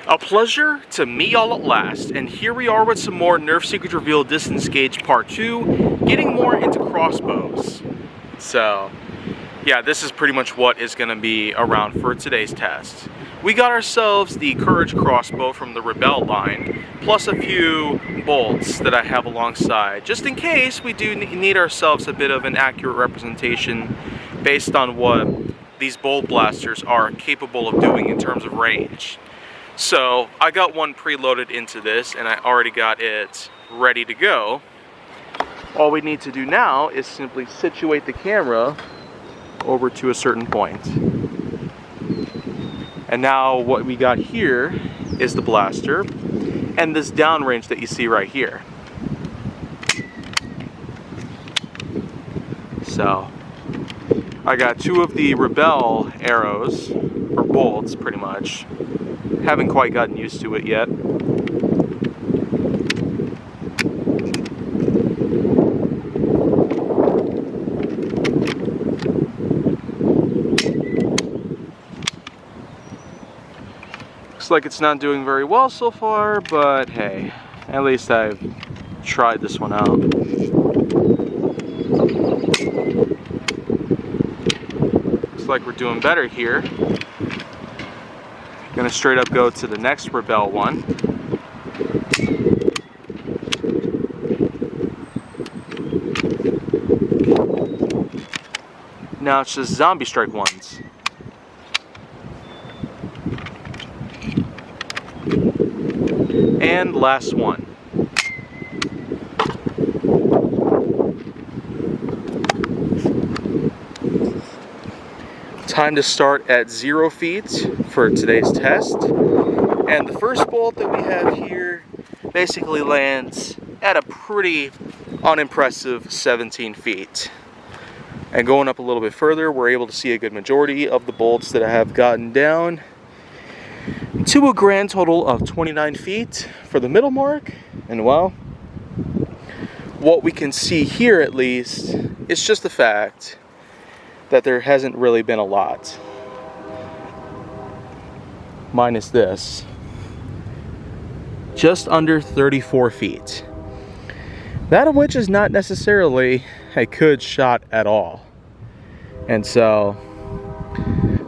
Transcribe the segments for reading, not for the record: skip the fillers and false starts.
A pleasure to meet y'all at last, and here we are with some more Nerf Secret Reveal Distance Gauge Part 2, getting more into crossbows. So, yeah, this is pretty much what is going to be around for today's test. We got ourselves the Courage crossbow from the Rebel line, plus a few bolts that I have alongside, just in case we do need ourselves a bit of an accurate representation based on what these bolt blasters are capable of doing in terms of range. So I got one preloaded into this and I already got it ready to go. All we need to do now is simply situate the camera over to a certain point. And now what we got here is the blaster and this downrange that you see right here. So I got two of the Rebel arrows, or bolts pretty much. Haven't quite gotten used to it yet. Looks like it's not doing very well so far, but hey, at least I've tried this one out. Looks like we're doing better here. Gonna straight up go to the next Rebel one. Now it's just zombie strike ones. And last one. Time to start at 0 feet for today's test. And the first bolt that we have here basically lands at a pretty unimpressive 17 feet. And going up a little bit further, we're able to see a good majority of the bolts that I have gotten down to a grand total of 29 feet for the middle mark. And well, what we can see here at least is just the fact that there hasn't really been a lot. Minus this. Just under 34 feet. That of which is not necessarily a good shot at all. And so,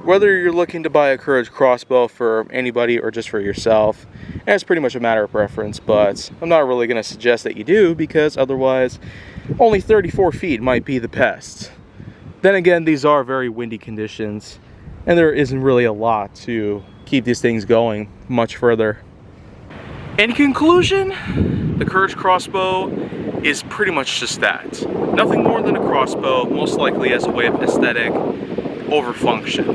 whether you're looking to buy a Courage crossbow for anybody or just for yourself, and it's pretty much a matter of preference, but I'm not really going to suggest that you do, because otherwise only 34 feet might be the best. Then again, these are very windy conditions, and there isn't really a lot to keep these things going much further. In conclusion, the Courage crossbow is pretty much just that. Nothing more than a crossbow, most likely as a way of aesthetic over function.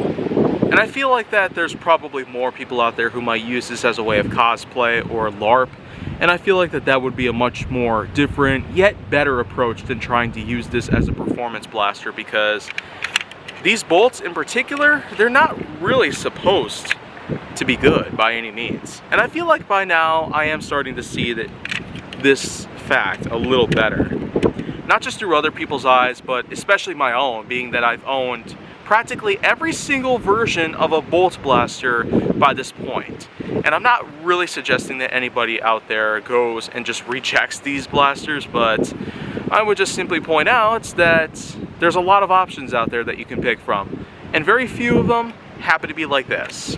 And I feel like that there's probably more people out there who might use this as a way of cosplay or LARP. And I feel like that would be a much more different, yet better approach than trying to use this as a performance blaster, because these bolts in particular, they're not really supposed to be good by any means. And I feel like by now I am starting to see that this fact a little better. Not just through other people's eyes, but especially my own, being that I've owned practically every single version of a bolt blaster by this point. And I'm not really suggesting that anybody out there goes and just rejects these blasters, but I would just simply point out that there's a lot of options out there that you can pick from, and very few of them happen to be like this.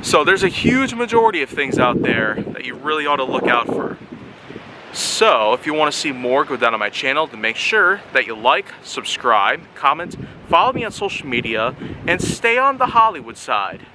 So there's a huge majority of things out there that you really ought to look out for. So if you want to see more, go down to my channel to make sure that you like, subscribe, comment, follow me on social media, and stay on the Hollywood side.